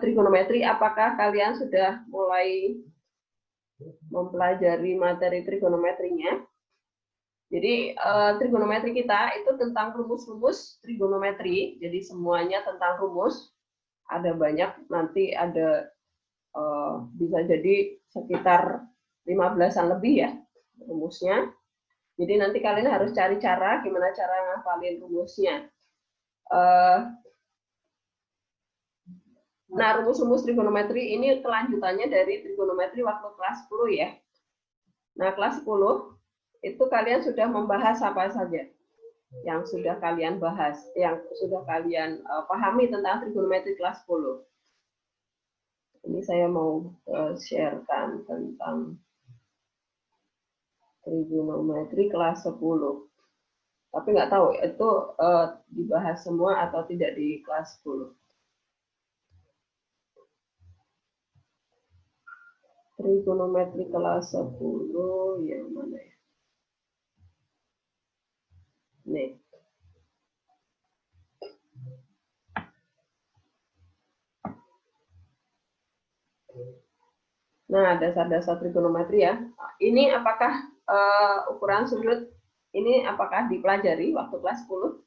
trigonometri, apakah kalian sudah mulai mempelajari materi trigonometrinya? Jadi trigonometri kita itu tentang rumus-rumus trigonometri, jadi semuanya tentang rumus. Ada banyak, nanti ada bisa jadi sekitar 15-an lebih ya rumusnya. Jadi nanti kalian harus cari cara gimana cara ngafalin rumusnya. Nah, rumus-rumus trigonometri ini kelanjutannya dari trigonometri waktu kelas 10 ya. Nah, kelas 10 itu kalian sudah membahas apa saja yang sudah kalian bahas, yang sudah kalian pahami tentang trigonometri kelas 10. Ini saya mau sharekan tentang trigonometri kelas 10. Tapi nggak tahu itu dibahas semua atau tidak di kelas 10. Trigonometri kelas 10 yang mana ya? Nih. Nah, dasar-dasar trigonometri ya. Ini apakah ukuran sudut ini apakah dipelajari waktu kelas 10?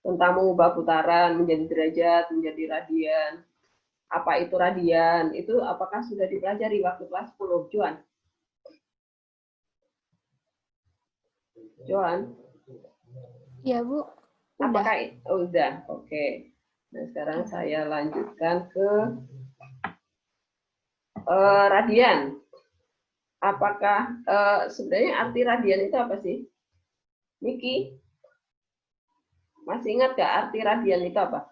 Tentang mengubah putaran menjadi derajat, menjadi radian. Apa itu radian? Itu apakah sudah dipelajari waktu kelas 10, Joan? Joan? Ya, Bu. Udah. Apakah udah? Oke. Nah, sekarang saya lanjutkan ke radian. Apakah sebenarnya arti radian itu apa sih? Niki, masih ingat gak arti radian itu apa?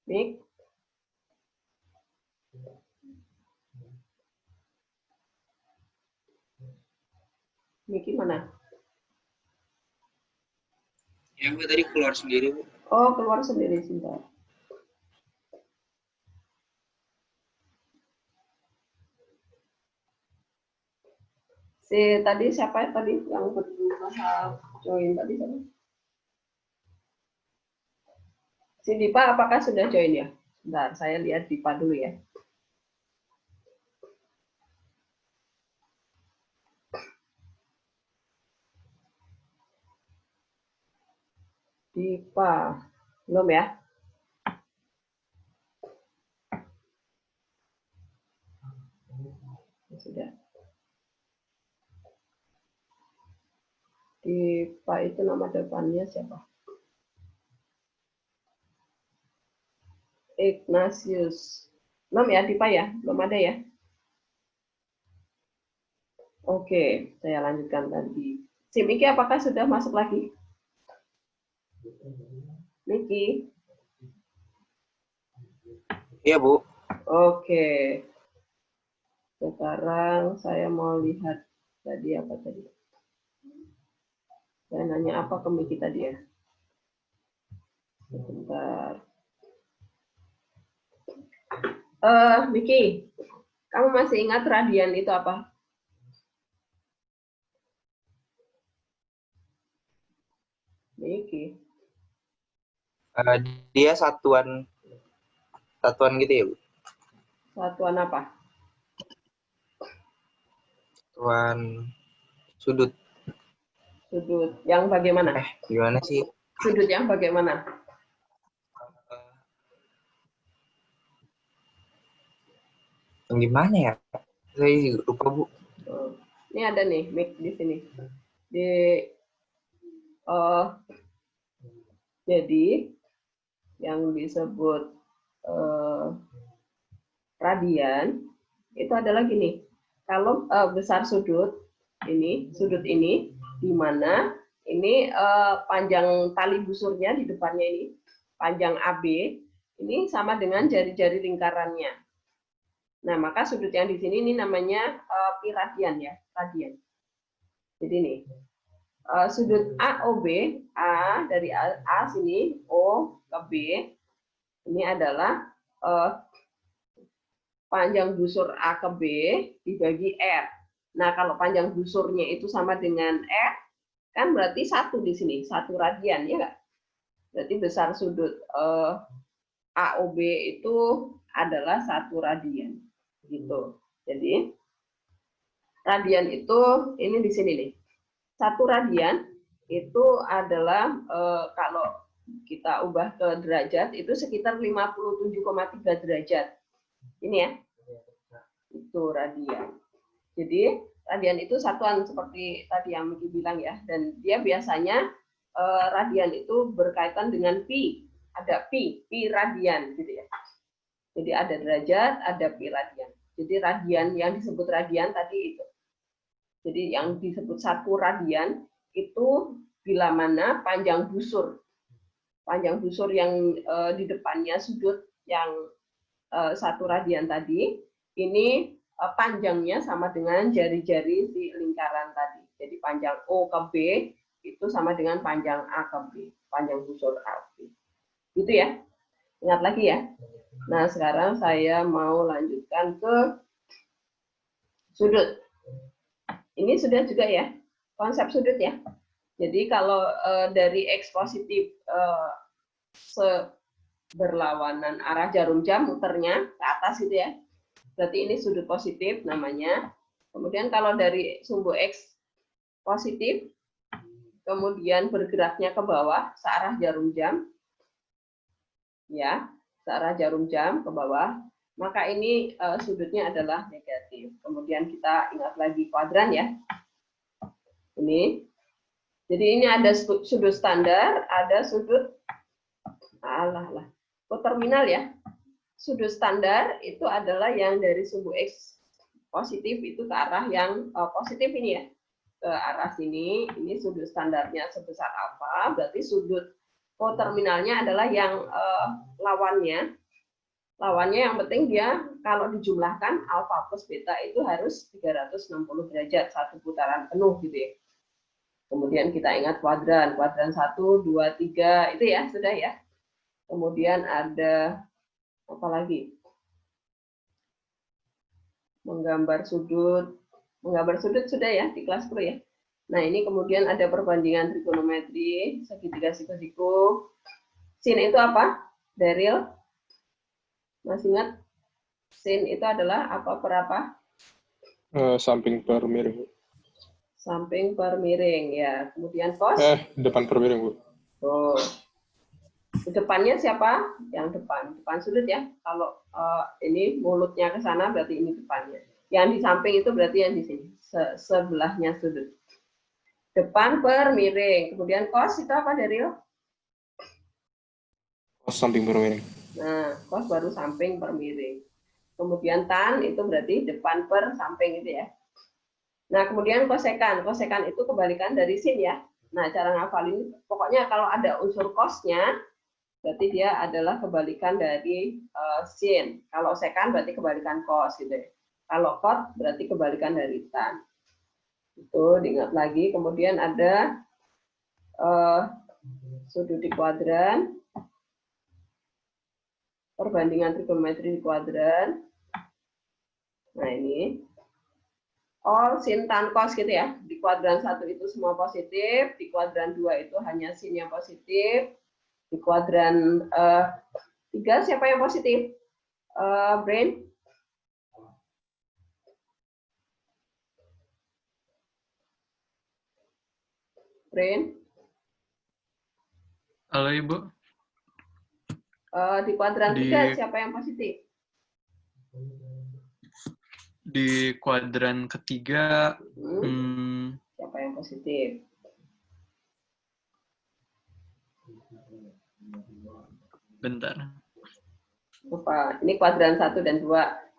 Nik? Niki mana? Ya, Bu, tadi keluar sendiri, Bu. Oh, keluar sendiri sebentar. Tadi siapa tadi yang berusaha join tadi siapa? Si Dipa apakah sudah join ya? Bentar, saya lihat Dipa dulu ya. Dipa, belum ya? Sudah. Dipa itu nama depannya siapa? Ignatius. Belum ya, Dipa ya? Belum ada ya? Oke, saya lanjutkan tadi. Si Miki apakah sudah masuk lagi? Miki? Iya, Bu. Oke. Sekarang saya mau lihat tadi apa tadi. Saya nanya apa ke Miki tadi ya? Sebentar. Miki, kamu masih ingat radian itu apa? Miki. Dia satuan gitu ya, Bu? Satuan apa? Satuan sudut. Sudut yang bagaimana? Gimana sih? Sudut yang bagaimana? Yang gimana ya? Saya lupa, Bu. Ini ada nih, mic di sini. Jadi yang disebut radian itu adalah gini. Kalau besar sudut ini di mana ini panjang tali busurnya di depannya ini, panjang AB ini sama dengan jari-jari lingkarannya. Nah, maka sudut yang di sini ini namanya pi radian ya, radian. Jadi nih, sudut AOB, A dari A sini, O ke B, ini adalah panjang busur A ke B dibagi R. Nah, kalau panjang busurnya itu sama dengan R, kan berarti 1 di sini, 1 radian, ya nggak? Berarti besar sudut AOB itu adalah 1 radian. Gitu. Jadi radian itu ini di sini nih. 1 radian itu adalah kalau kita ubah ke derajat itu sekitar 57,3 derajat. Ini ya. Itu radian. Jadi radian itu satuan seperti tadi yang Miki bilang ya, dan dia biasanya radian itu berkaitan dengan pi, ada pi radian gitu ya. Jadi ada derajat, ada pi radian. Jadi radian yang disebut radian tadi itu. Jadi yang disebut 1 radian itu bila mana panjang busur yang di depannya sudut yang 1 radian tadi ini panjangnya sama dengan jari-jari si lingkaran tadi. Jadi panjang O ke B itu sama dengan panjang A ke B, panjang busur A ke B. Gitu ya. Ingat lagi ya. Nah, sekarang saya mau lanjutkan ke sudut. Ini sudah juga ya, konsep sudut ya. Jadi kalau dari X positif berlawanan arah jarum jam muternya ke atas itu ya. Berarti ini sudut positif namanya. Kemudian kalau dari sumbu X positif, kemudian bergeraknya ke bawah searah jarum jam, ya, searah jarum jam ke bawah, maka ini sudutnya adalah negatif. Kemudian kita ingat lagi kuadran ya. Ini. Jadi ini ada sudut standar, ada sudut koterminal ya. Sudut standar itu adalah yang dari sumbu X positif itu ke arah yang positif ini ya, ke arah sini. Ini sudut standarnya sebesar alfa, berarti sudut koterminalnya adalah yang lawannya yang penting dia kalau dijumlahkan alfa plus beta itu harus 360 derajat satu putaran penuh gitu ya. Kemudian kita ingat kuadran 1, 2, 3 itu ya sudah ya. Kemudian ada apa lagi? Menggambar sudut sudah ya di kelas 10 ya. Nah, ini kemudian ada perbandingan trigonometri, segitiga siku-siku. Sin itu apa? Daryl? Masih ingat? Sin itu adalah apa per apa? Samping per miring, Bu. Samping per miring ya. Kemudian cos? Depan per miring, Bu. Oh. Di depannya siapa? Yang depan sudut ya. Kalau ini mulutnya ke sana berarti ini depannya. Yang di samping itu berarti yang di sini, sebelahnya sudut. Depan per miring. Kemudian cos itu apa, Daryl? Cos samping per miring. Nah, cos baru samping per miring. Kemudian tan itu berarti depan per samping itu ya. Nah, kemudian kosekan. Kosekan itu kebalikan dari sin ya. Nah, cara ngafalin pokoknya kalau ada unsur cosnya berarti dia adalah kebalikan dari sin. Kalau sekan berarti kebalikan cos gitu ya. Kalau cot berarti kebalikan dari tan. Itu diingat lagi. Kemudian ada sudut di kuadran, perbandingan trigonometri di kuadran. Nah ini all sin tan cos gitu ya. Di kuadran 1 itu semua positif, di kuadran 2 itu hanya sin yang positif. Di kuadran 3 siapa yang positif? Brain? Brain? Halo Ibu. Di kuadran 3 siapa yang positif? Di kuadran ketiga, siapa yang positif? bentar. Lupa. Ini kuadran 1 dan 2.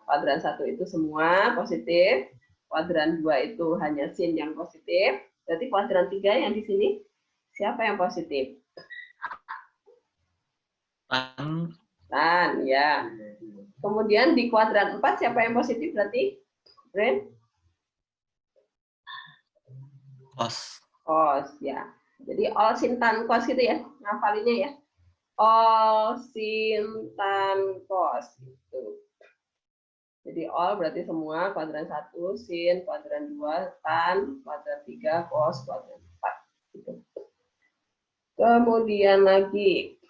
Kuadran 1 itu semua positif. Kuadran 2 itu hanya sin yang positif. Berarti kuadran 3 yang di sini siapa yang positif? Tan, ya. Kemudian di kuadran 4 siapa yang positif berarti? Bren? Cos. Cos, ya. Jadi all sin tan cos gitu ya, ngafalinnya ya. All sin tan cos gitu. Jadi all berarti semua, kuadran 1 sin, kuadran 2 tan, kuadran 3 cos, kuadran 4 gitu. Kemudian lagi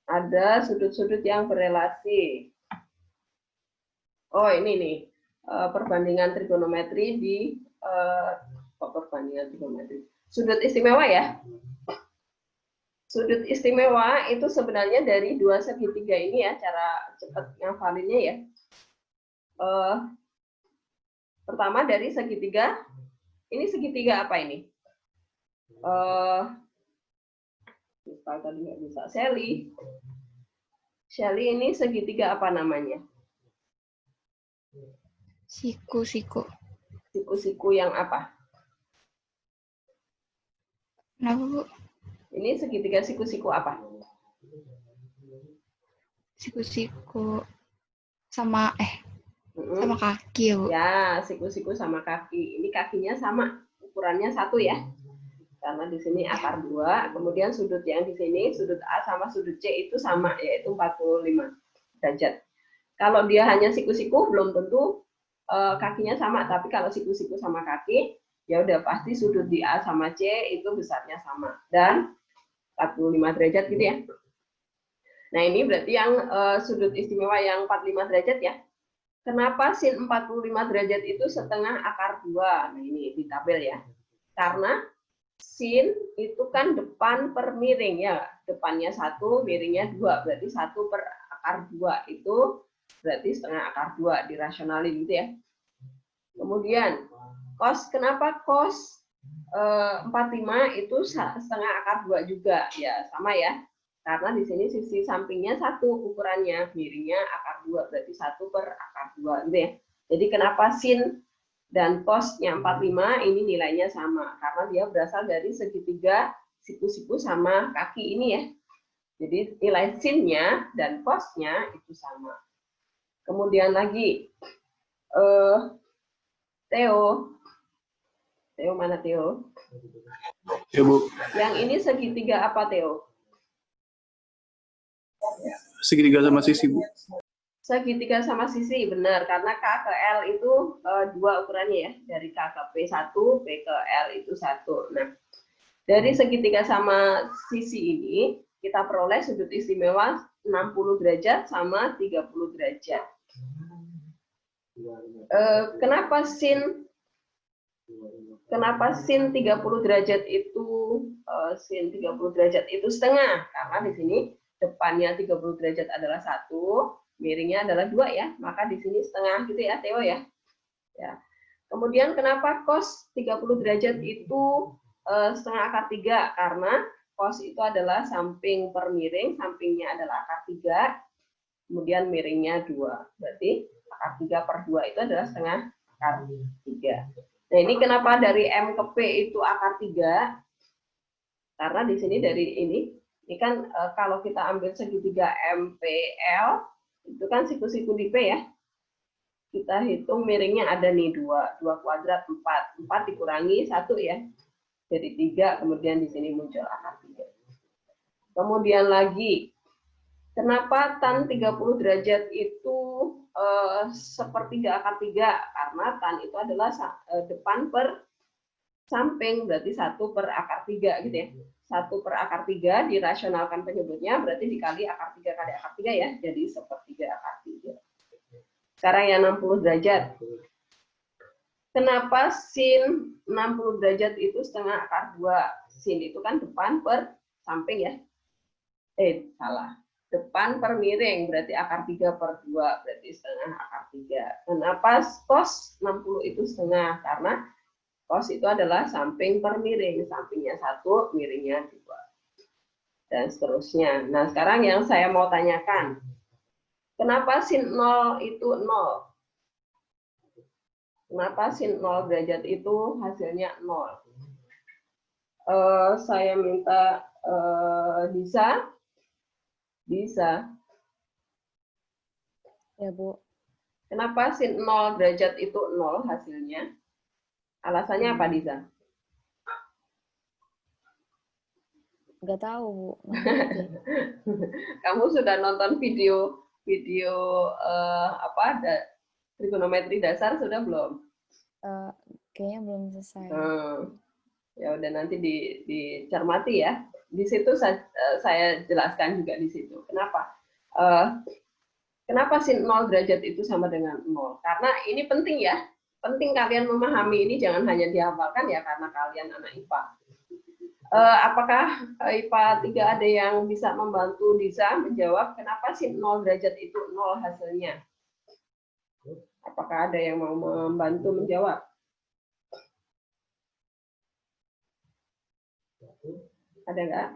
ada sudut-sudut yang berelasi. Oh, ini nih. Perbandingan trigonometri di perbandingan trigonometri. Sudut istimewa ya. Sudut istimewa itu sebenarnya dari dua segitiga ini ya, cara cepat ngafalinnya ya. Pertama dari segitiga, ini segitiga apa ini? Tadi nggak bisa. Shelly ini segitiga apa namanya? Siku. Siku-siku yang apa? Kenapa, Bu? Ini segitiga siku-siku apa? Siku-siku sama sama kaki ya, Bu. Ya, siku-siku sama kaki. Ini kakinya sama, ukurannya 1 ya. Karena di sini akar 2, kemudian sudut yang di sini, sudut A sama sudut C itu sama, yaitu 45 derajat. Kalau dia hanya siku-siku, belum tentu kakinya sama, tapi kalau siku-siku sama kaki, ya udah pasti sudut di A sama C itu besarnya sama. Dan 45 derajat gitu ya. Nah, ini berarti yang sudut istimewa yang 45 derajat ya. Kenapa sin 45 derajat itu setengah akar 2? Nah, ini di tabel ya. Karena sin itu kan depan per miring ya. Depannya 1, miringnya 2. Berarti 1 per akar 2 itu berarti setengah akar 2 dirasionalin gitu ya. Kemudian cos, kenapa cos 45 itu setengah akar 2 juga? Ya, sama ya. Karena di sini sisi sampingnya 1 ukurannya, miringnya akar 2, berarti 1 per akar 2 gitu ya. Jadi kenapa sin dan cosnya 45 ini nilainya sama? Karena dia berasal dari segitiga siku-siku sama kaki ini ya. Jadi nilai sinnya dan cosnya itu sama. Kemudian lagi Theo mana Theo? Ya, Bu. Yang ini segitiga apa Theo? Segitiga sama sisi, Bu. Segitiga sama sisi, benar. Karena K ke L itu 2 ukurannya ya. Dari K ke P 1, P ke L itu 1. Nah, dari segitiga sama sisi ini, kita peroleh sudut istimewa 60 derajat sama 30 derajat. Kenapa sin 30 derajat itu sin 30 derajat itu setengah? Karena di sini depannya 30 derajat adalah 1, miringnya adalah 2 ya. Maka di sini setengah gitu ya, Theo ya. Ya. Kemudian kenapa cos 30 derajat itu setengah akar 3? Karena cos itu adalah samping per miring, sampingnya adalah akar 3, kemudian miringnya 2. Berarti akar 3 per 2 itu adalah setengah akar 3. Nah, ini kenapa dari M ke P itu akar 3? Karena di sini dari ini kan kalau kita ambil segitiga MPL, itu kan siku-siku di P ya. Kita hitung miringnya ada nih 2 kuadrat 4. 4 dikurangi 1 ya. Jadi 3, kemudian di sini muncul akar 3. Kemudian lagi, kenapa tan 30 derajat itu sepertiga akar 3? Karena tan itu adalah depan per samping, berarti 1 per akar 3 gitu ya. 1 per akar 3 dirasionalkan penyebutnya, berarti dikali akar 3 kali akar 3 ya. Jadi sepertiga akar 3. Sekarang yang 60 derajat. Kenapa sin 60 derajat itu setengah akar 2? Sin itu kan depan per samping ya. Salah. Depan per miring, berarti akar 3 per 2, berarti setengah akar 3. Kenapa cos 60 itu setengah? Karena cos itu adalah samping per miring. Sampingnya 1, miringnya 2. Dan seterusnya. Nah, sekarang yang saya mau tanyakan. Kenapa sin 0 itu 0? Kenapa sin 0 derajat itu hasilnya 0? Saya minta Bisa. Ya, Bu. Kenapa sin 0 derajat itu 0 hasilnya? Alasannya apa, Diza? Nggak tahu, Bu. Kamu sudah nonton video trigonometri dasar sudah belum? Kayaknya belum selesai. Ya udah nanti dicermati ya. di situ saya jelaskan juga di situ. Kenapa? Kenapa sin 0 derajat itu sama dengan 0? Karena ini penting ya. Penting kalian memahami ini, jangan hanya dihafalkan ya karena kalian anak IPA. Apakah IPA 3 ada yang bisa membantu Disa menjawab kenapa sin 0 derajat itu 0 hasilnya? Apakah ada yang mau membantu menjawab? Ada nggak?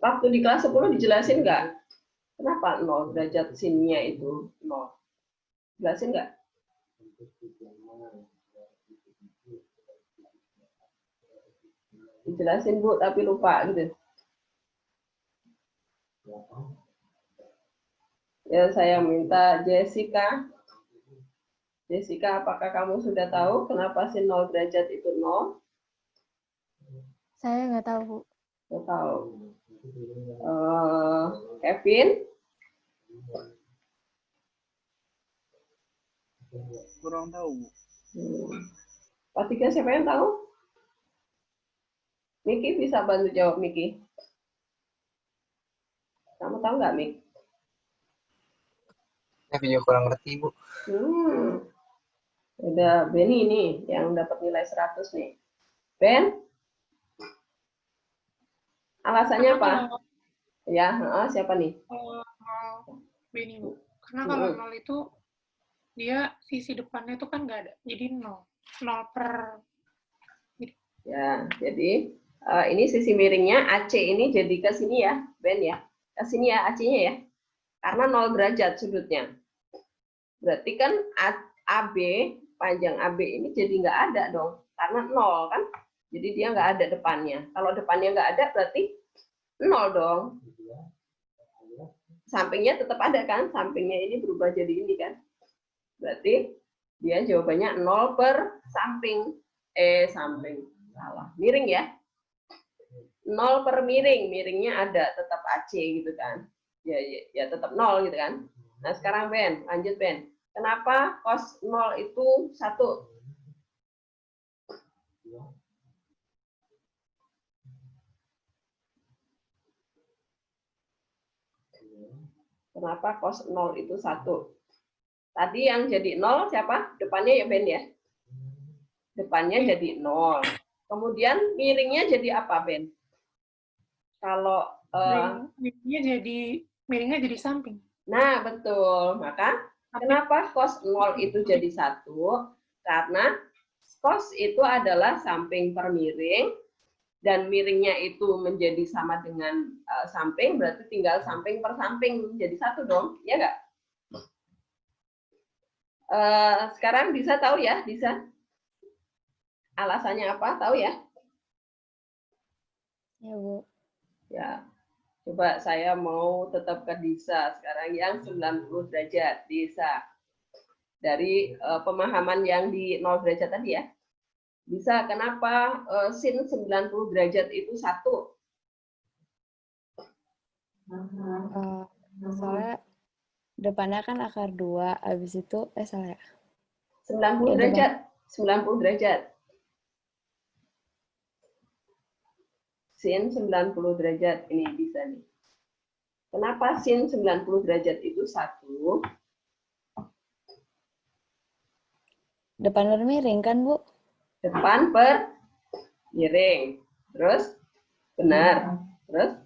Waktu di kelas 10 dijelasin nggak? Kenapa 0 derajat sinnya itu 0? Jelasin nggak? Dijelasin Bu, tapi lupa gitu. Ya, saya minta Jessica. Jessica, apakah kamu sudah tahu kenapa sin 0 derajat itu 0? Saya nggak tahu, Bu. Nggak tahu. Kevin? Kurang tahu, Bu. Pak Tiga, siapa yang tahu? Miki bisa bantu jawab, Miki. Kamu tahu nggak, Mik? Saya juga kurang ngerti, Bu. Udah Benny nih yang dapat nilai 100 nih. Ben? Alasannya apa? Ya, siapa nih? Benny, Bu. Karena kalau 0 itu dia sisi depannya itu kan nggak ada. Jadi 0. 0 per... Ya, jadi ini sisi miringnya AC ini jadi ke sini ya, Ben ya. Ke sini ya AC-nya ya. Karena 0 derajat sudutnya. Berarti kan AB, panjang AB ini jadi nggak ada dong. Karena 0 kan. Jadi dia nggak ada depannya. Kalau depannya nggak ada berarti 0 dong. Sampingnya tetap ada kan. Sampingnya ini berubah jadi ini kan. Berarti dia jawabannya 0 per samping. Samping. Salah. Miring ya. 0 per miring. Miringnya ada. Tetap AC gitu kan. Ya tetap 0 gitu kan. Nah sekarang Ben. Lanjut Ben. Kenapa cos 0 itu 1? Kenapa cos 0 itu 1? Tadi yang jadi 0 siapa? Depannya ya Ben ya? Depannya jadi 0. Kemudian miringnya jadi apa Ben? Kalau miringnya jadi samping. Nah, betul. Maka kenapa cos 0 itu jadi 1? Karena cos itu adalah samping per miring. Dan miringnya itu menjadi sama dengan samping, berarti tinggal samping per samping jadi 1 dong, ya nggak? Sekarang Disa tahu ya, Disa? Alasannya apa? Tahu ya? Ya, Bu. Ya, coba saya mau tetap ke Disa sekarang yang 90 derajat, Disa. Dari pemahaman yang di 0 derajat tadi ya. Bisa, kenapa sin 90 derajat itu 1? Soalnya depannya kan akar 2, habis itu, salah ya? 90 derajat, 90 derajat. Sin 90 derajat, ini bisa nih. Kenapa sin 90 derajat itu 1? Depan bermiring kan, Bu? Depan per miring. Terus benar. Terus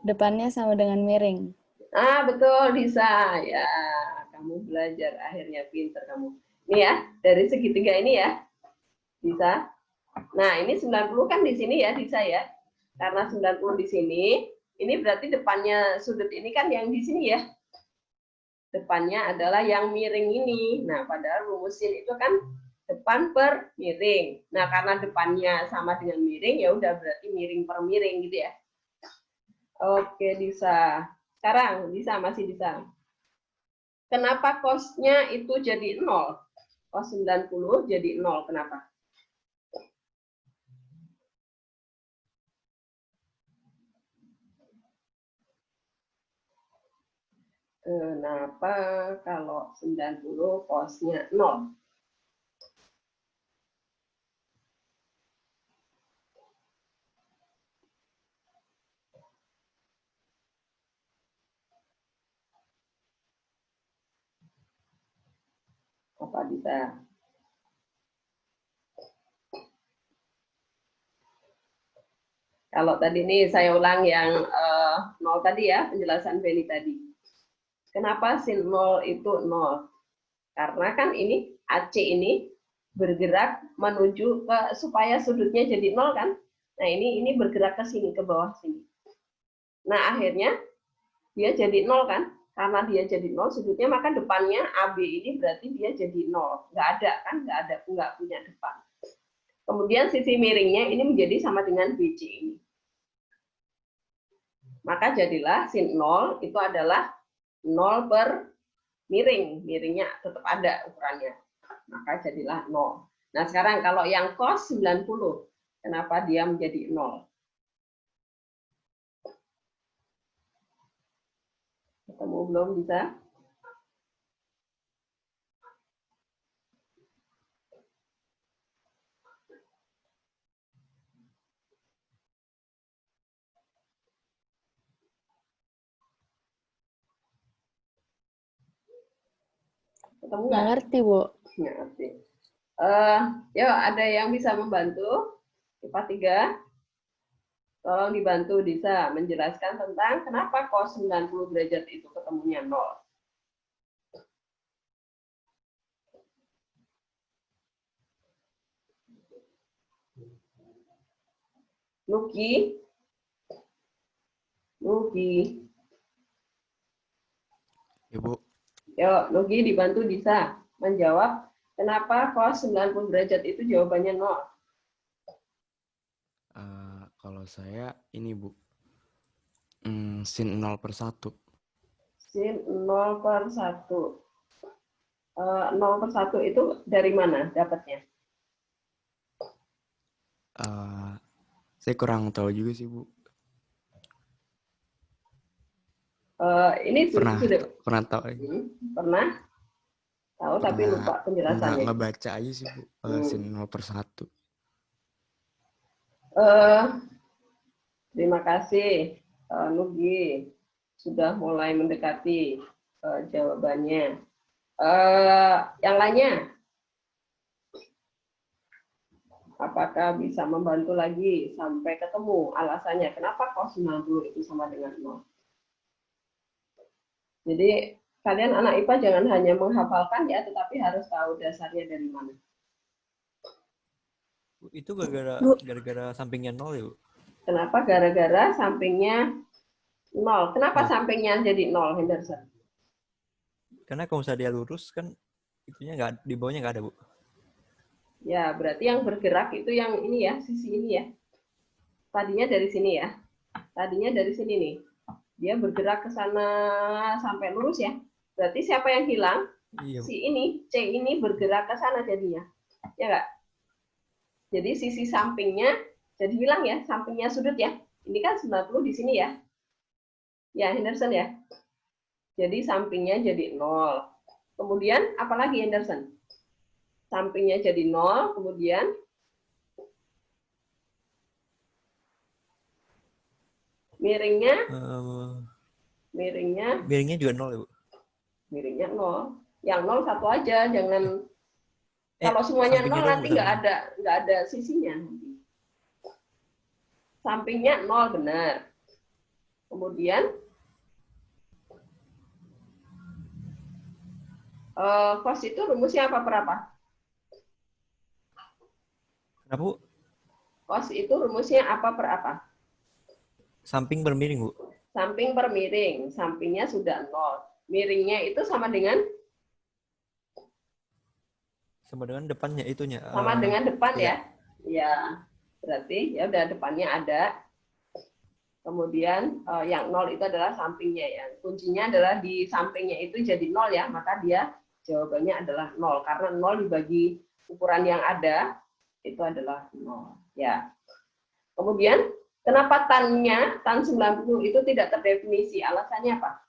Depannya sama dengan miring. betul Disa. Ya, kamu belajar akhirnya pinter kamu. Ini ya, dari segitiga ini ya. Disa. Nah, ini 90 kan di sini ya, Disa ya. Karena 90 di sini, ini berarti depannya sudut ini kan yang di sini ya. Depannya adalah yang miring ini. Nah, padahal rumusin itu kan depan per miring. Nah, karena depannya sama dengan miring, ya udah berarti miring per miring gitu ya. Oke, Disa. Sekarang, Disa masih Disa. Kenapa cos-nya itu jadi 0? Cos 90 jadi 0, kenapa? Kenapa kalau 90 cos-nya 0? Apa bisa? Kalau tadi ini saya ulang yang 0 tadi ya, penjelasan Beni tadi. Kenapa sin 0 itu 0? Karena kan ini AC ini bergerak menuju ke supaya sudutnya jadi 0 kan? Nah, ini bergerak ke sini, ke bawah sini. Nah, akhirnya dia jadi 0 kan? Karena dia jadi 0 sudutnya, maka depannya AB ini berarti dia jadi 0. Nggak ada kan? Nggak punya depan. Kemudian sisi miringnya ini menjadi sama dengan BC ini. Maka jadilah sin 0 itu adalah 0 per miring. Miringnya tetap ada ukurannya. Maka jadilah 0. Nah, sekarang kalau yang cos 90, kenapa dia menjadi 0? Ketemu belum bisa? Ketemu Nggak nggak? ngerti, Bu. Nggak ngerti. Yuk, ada yang bisa membantu? IPA 3. Tolong dibantu bisa menjelaskan tentang kenapa cos 90 derajat itu ketemunya 0. Nugi. Ibu, Yuk, Nugi dibantu bisa menjawab kenapa cos 90 derajat itu jawabannya 0. kalau saya ini Bu, sin 0/1. Sin 0/1. 0/1 itu dari mana dapatnya? Saya kurang tahu juga sih Bu. Ini Pernah sudah tahu. pernah tahu tapi lupa penjelasannya. Nggak baca aja sih Bu, sin 0/1. Terima kasih Nugi sudah mulai mendekati jawabannya. Yang lainnya, apakah bisa membantu lagi sampai ketemu alasannya kenapa cos 90 itu sama dengan 0? Jadi kalian anak IPA jangan hanya menghafalkan ya, tetapi harus tahu dasarnya dari mana. Itu gara-gara sampingnya 0 ya, Bu? Kenapa gara-gara sampingnya 0? Kenapa sampingnya jadi 0, Henderson? Karena kalau misalnya dia lurus kan itunya nggak, di bawahnya nggak ada, Bu. Ya, berarti yang bergerak itu yang ini ya, sisi ini ya. Tadinya dari sini ya. Tadinya dari sini nih. Dia bergerak ke sana sampai lurus ya. Berarti siapa yang hilang? Iya, Bu. Si ini, C ini bergerak ke sana jadinya. Ya enggak? Jadi sisi sampingnya jadi hilang ya, sampingnya sudut ya. Ini kan 90 di sini ya. Ya, Henderson ya. Jadi sampingnya jadi 0. Kemudian apalagi Henderson? Sampingnya jadi 0, kemudian miringnya juga 0 ya, Bu. Miringnya 0. Yang 0 satu aja, jangan kalau semuanya 0 nanti nggak ada sisinya nanti. Sampingnya 0 benar. Kemudian cos itu rumusnya apa per apa? Kenapa, Bu? Cos itu rumusnya apa per apa? Samping per miring, Bu. Samping per miring. Sampingnya sudah 0. Miringnya itu sama dengan depannya itunya. Sama dengan depan iya. Ya. Ya, berarti ya udah depannya ada. Kemudian yang 0 itu adalah sampingnya ya. Kuncinya adalah di sampingnya itu jadi 0 ya, maka dia jawabannya adalah 0 karena 0 dibagi ukuran yang ada itu adalah 0 ya. Kemudian kenapa tan-nya, tan 90 itu tidak terdefinisi? Alasannya apa?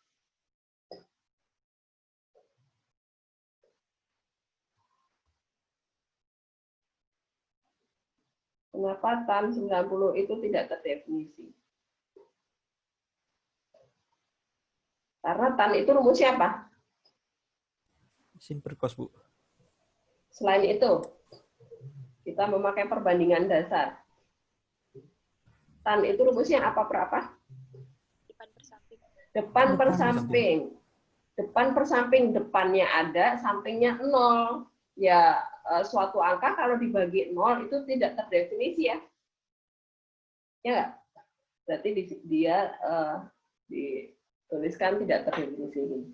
Kenapa tan 90 itu tidak terdefinisi? Karena tan itu rumusnya apa? Sin per cos, Bu. Selain itu, kita memakai perbandingan dasar. Tan itu rumusnya apa per apa? Depan per samping. Depan per samping, depannya ada, sampingnya 0. Ya, suatu angka kalau dibagi 0 itu tidak terdefinisi ya. Ya nggak? Berarti dia dituliskan tidak terdefinisi.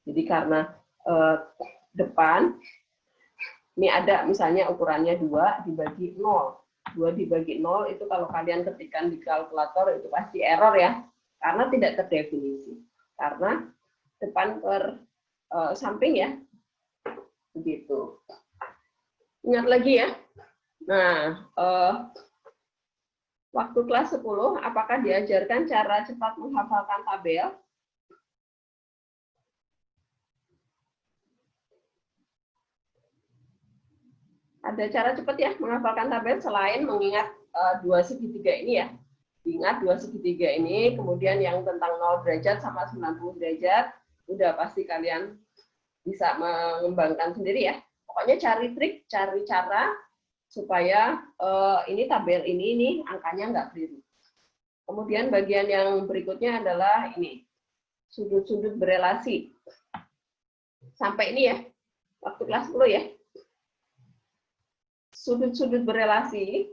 Jadi karena depan, ini ada misalnya ukurannya 2 dibagi 0. 2 dibagi 0 itu kalau kalian ketikkan di kalkulator itu pasti error ya. Karena tidak terdefinisi. Karena depan per samping ya. Begitu. Ingat lagi ya. Nah, waktu kelas 10, apakah diajarkan cara cepat menghafalkan tabel? Ada cara cepat ya menghafalkan tabel selain mengingat dua segitiga ini ya. Ingat dua segitiga ini, kemudian yang tentang 0 derajat sama 90 derajat, udah pasti kalian bisa mengembangkan sendiri ya. Pokoknya cari trik, cari cara supaya ini tabel ini angkanya nggak keliru. Kemudian bagian yang berikutnya adalah ini, sudut-sudut berelasi. Sampai ini ya, waktu kelas 10 ya. Sudut-sudut berelasi,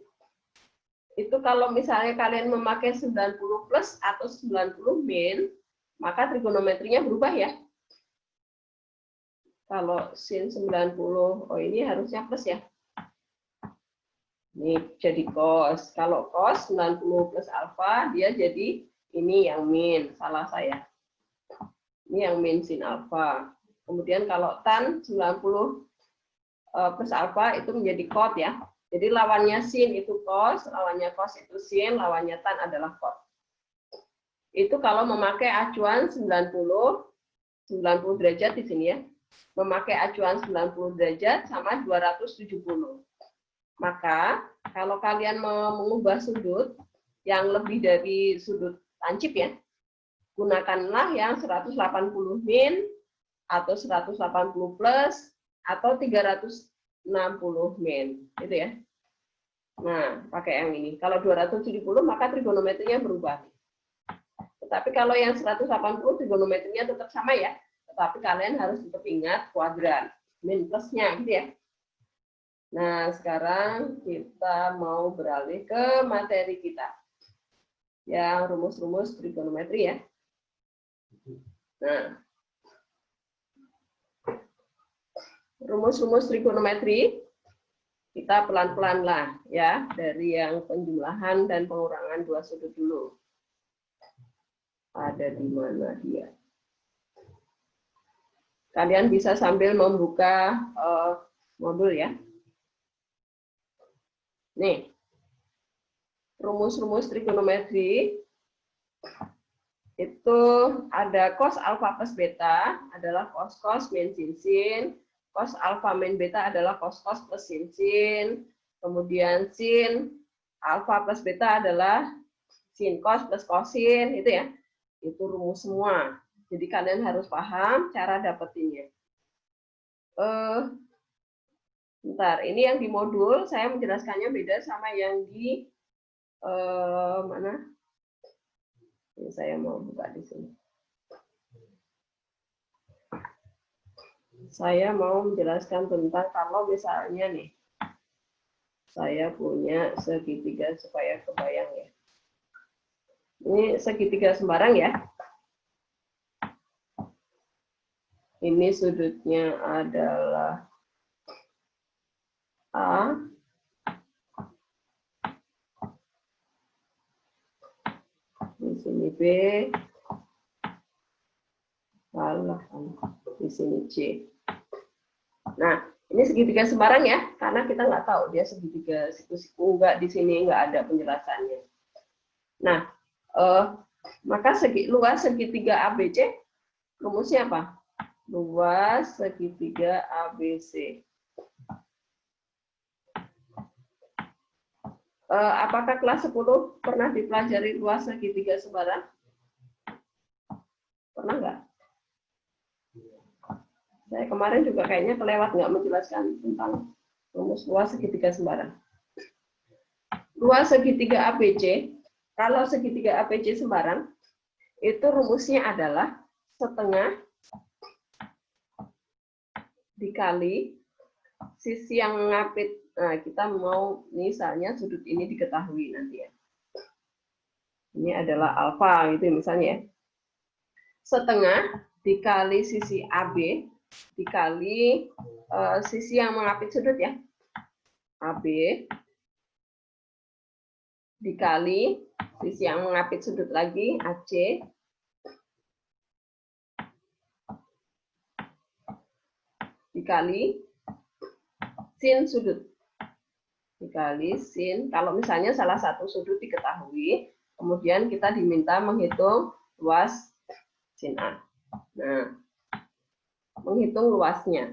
itu kalau misalnya kalian memakai 90 plus atau 90 min, maka trigonometrinya berubah ya. Kalau sin 90, oh ini harusnya plus ya. Ini jadi cos. Kalau cos 90 plus alfa, dia jadi ini yang min, salah saya. Ini yang min sin alfa. Kemudian kalau tan 90 plus alfa itu menjadi cot ya. Jadi lawannya sin itu cos, lawannya cos itu sin, lawannya tan adalah cot. Itu kalau memakai acuan 90 derajat di sini ya. Memakai acuan 90 derajat sama 270. Maka kalau kalian mau mengubah sudut yang lebih dari sudut tancap ya, gunakanlah yang 180 min atau 180 plus atau 360 min, gitu ya. Nah, pakai yang ini. Kalau 270 maka trigonometrinya berubah. Tetapi kalau yang 180 trigonometrinya tetap sama ya. Tetapi kalian harus tetap ingat kuadran, min plusnya gitu ya. Nah, sekarang kita mau beralih ke materi kita. Yang rumus-rumus trigonometri ya. Nah, rumus-rumus trigonometri kita pelan-pelan lah ya, dari yang penjumlahan dan pengurangan dua sudut dulu. Ada di mana dia? Kalian bisa sambil membuka modul ya. Nih, rumus-rumus trigonometri itu ada cos alfa plus beta adalah cos min sin, cos alfa min beta adalah cos plus sin, kemudian sin alfa plus beta adalah sin cos plus cosin, itu ya. Itu rumus semua. Jadi kalian harus paham cara dapetinnya. Bentar, ini yang di modul saya menjelaskannya beda sama yang di mana? Ini saya mau buka di sini. Saya mau menjelaskan tentang kalau misalnya nih, saya punya segitiga supaya kebayang ya. Ini segitiga sembarang ya. Ini sudutnya adalah A. Di sini B. Salah. Di sini C. Nah, ini segitiga sembarang ya, karena kita nggak tahu dia segitiga siku-siku enggak, di sini nggak ada penjelasannya. Nah, maka luas segitiga ABC rumusnya apa? Luas segitiga ABC. Apakah kelas 10 pernah dipelajari luas segitiga sembarang? Pernah nggak? Saya kemarin juga kayaknya kelewat nggak menjelaskan tentang rumus luas segitiga sembarang. Luas segitiga ABC, kalau segitiga ABC sembarang, itu rumusnya adalah setengah dikali sisi yang mengapit. Nah, kita mau misalnya sudut ini diketahui nanti ya. Ini adalah alfa gitu misalnya ya. Setengah dikali sisi AB dikali sisi yang mengapit sudut ya. AB dikali sisi yang mengapit sudut lagi AC dikali sin sudut. Dikali sin, kalau misalnya salah satu sudut diketahui, kemudian kita diminta menghitung luas sin A. Nah, menghitung luasnya.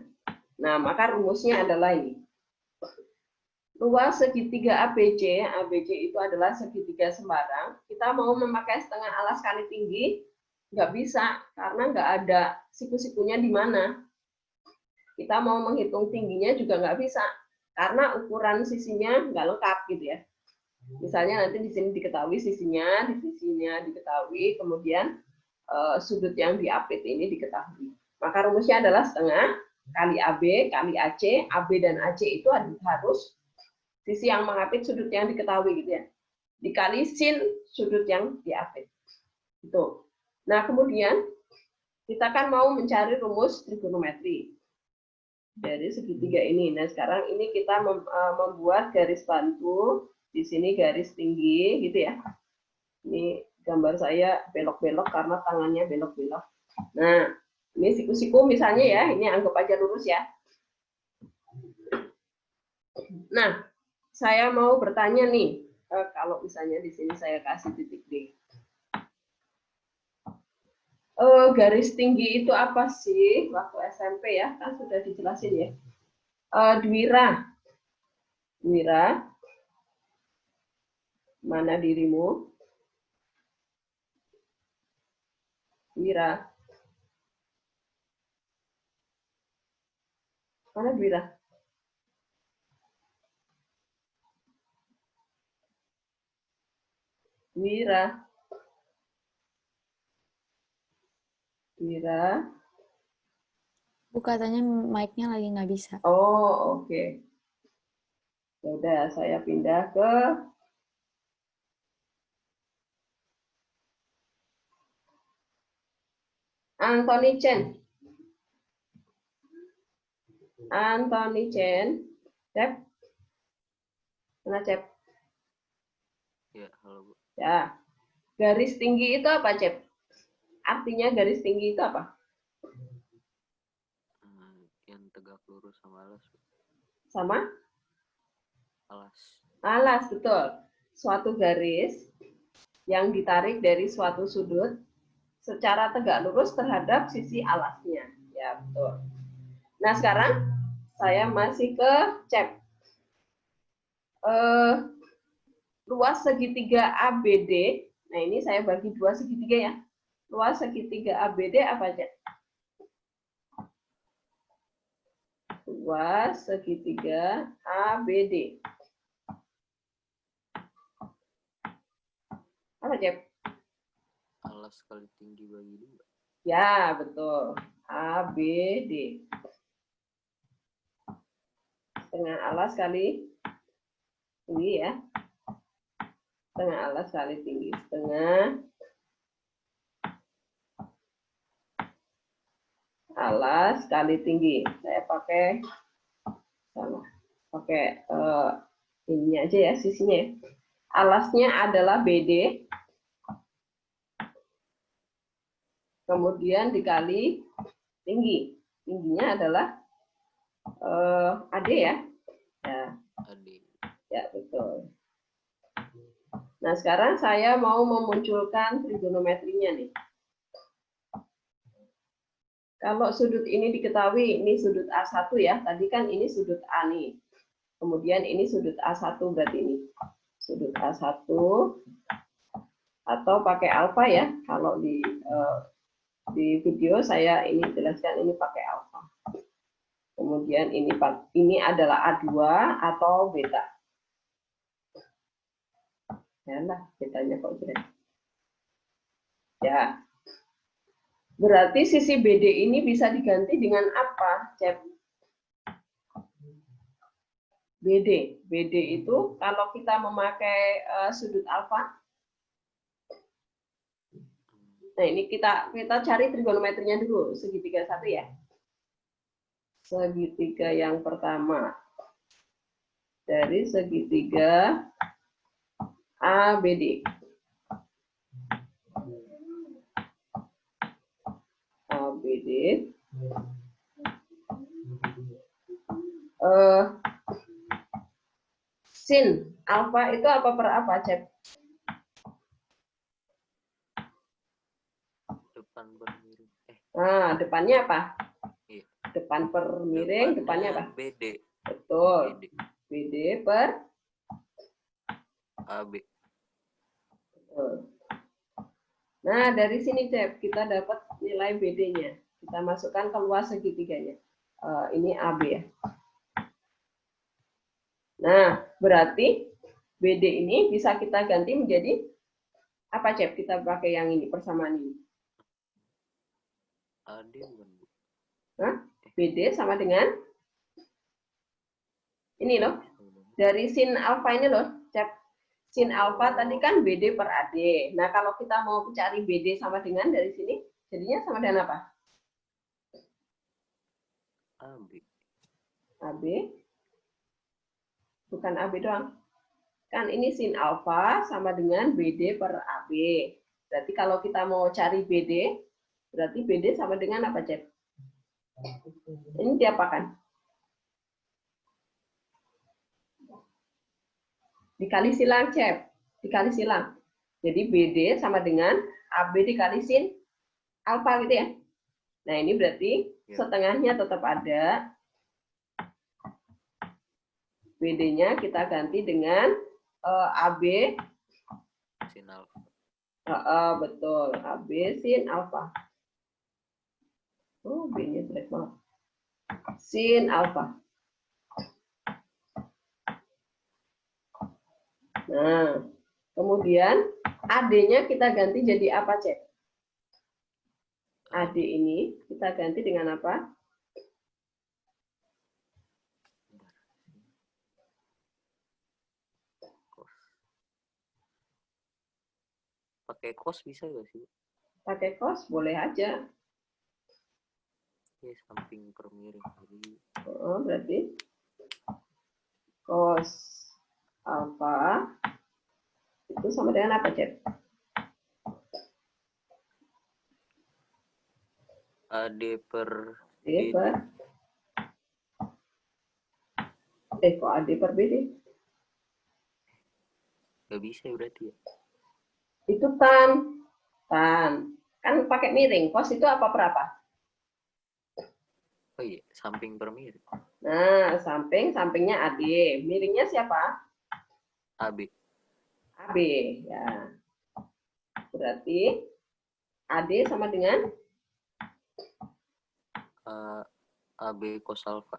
Nah, maka rumusnya adalah ini. Luas segitiga ABC, ABC itu adalah segitiga sembarang. Kita mau memakai setengah alas kali tinggi, nggak bisa, karena nggak ada siku-sikunya di mana. Kita mau menghitung tingginya juga nggak bisa, karena ukuran sisinya nggak lengkap gitu ya. Misalnya nanti di sini diketahui sisinya, di sisinya diketahui, kemudian sudut yang diapit ini diketahui. Maka rumusnya adalah setengah kali AB kali AC. AB dan AC itu harus sisi yang mengapit sudut yang diketahui gitu ya. Dikali sin sudut yang diapit. Itu. Nah, kemudian kita kan mau mencari rumus trigonometri dari segitiga ini. Nah, sekarang ini kita membuat garis bantu, di sini garis tinggi gitu ya. Ini gambar saya belok-belok karena tangannya belok-belok. Nah, ini siku-siku misalnya ya, ini anggap aja lurus ya. Nah, saya mau bertanya nih, kalau misalnya di sini saya kasih titik D. Garis tinggi itu apa sih? Waktu SMP ya, kan sudah dijelasin ya. Dwira. Dwira. Mana dirimu? Dwira. Mana Dwira? Dwira. Dwira. Bu, katanya mic-nya lagi nggak bisa. Oh, oke. Ya udah, saya pindah ke Anthony Chen. Anthony Chen. Cep. Mana Cep? Ya, halo Bu. Ya. Garis tinggi itu apa, Cep? Artinya garis tinggi itu apa? Yang tegak lurus sama alas. Sama? Alas. Alas, betul. Suatu garis yang ditarik dari suatu sudut secara tegak lurus terhadap sisi alasnya. Ya, betul. Nah, sekarang saya masih ke Cep. Luas segitiga ABD. Nah, ini saya bagi dua segitiga ya. Luas segitiga ABD apa aja? Luas segitiga ABD. Apa, Cep? Alas kali tinggi bagi 2. Ya, betul. ABD. Setengah alas kali tinggi ya. Setengah alas kali tinggi. Setengah alas kali tinggi. Saya pakai salah. Pakai ini aja ya sisinya ya. Alasnya adalah BD. Kemudian dikali tinggi. Tingginya adalah AD ya. Ya. AD. Ya, betul. Nah, sekarang saya mau memunculkan trigonometrinya nih. Kalau sudut ini diketahui, ini sudut A1 ya. Tadi kan ini sudut A nih. Kemudian ini sudut A1 berarti ini. Sudut A1 atau pakai alfa ya. Kalau di video saya ini jelaskan ini pakai alfa. Kemudian ini adalah A2 atau beta. Ya lah, betanya kok jelek. Ya. Berarti sisi BD ini bisa diganti dengan apa, Cep? BD. BD itu kalau kita memakai sudut alfa. Nah, ini kita cari trigonometrinya dulu, segitiga satu ya. Segitiga yang pertama. Dari segitiga ABD. ABD. Sin alfa itu apa per apa, Cep? Depan bermiring. Nah, depannya apa? Iya. Depan per miring, depannya apa? BD. Betul. BD. BD per AB. Nah, dari sini, Cep, kita dapat nilai BD-nya. Kita masukkan ke luas segitiganya. Ini AB ya. Nah, berarti BD ini bisa kita ganti menjadi apa, Cep? Kita pakai yang ini, persamaan ini. AD bukan, Bu? Nah, BD sama dengan ini loh. Dari sin alfa ini loh, Cep. Sin alfa tadi kan BD per AD. Nah, kalau kita mau cari BD sama dengan dari sini, jadinya sama dengan apa? AB. AB. Bukan AB doang. Kan ini sin alfa sama dengan BD per AB. Berarti kalau kita mau cari BD, berarti BD sama dengan apa, Cep? Ini diapakan? Dikali silang, Cep. Dikali silang. Jadi BD sama dengan AB dikali sin alfa gitu ya. Nah, ini berarti setengahnya tetap ada. BD-nya kita ganti dengan AB Sin alfa. betul, AB sin alfa. Oh, B-nya jelek banget. Sin alfa. Nah, kemudian AD-nya kita ganti jadi apa, Cek? AD ini kita ganti dengan apa? Pakai cos bisa nggak sih? Pakai cos boleh aja. Ya, samping per miring. Jadi Berarti cos alfa itu sama dengan apa, Cek? AD per D BD. per kok AD per BD? Nggak bisa berarti ya? Itu tan. Kan pakai miring. Cos itu apa per apa? Oh iya, samping per miring. Nah, sampingnya AD. Miringnya siapa? AB. AB. Ya. Berarti AD sama dengan AB cos alfa.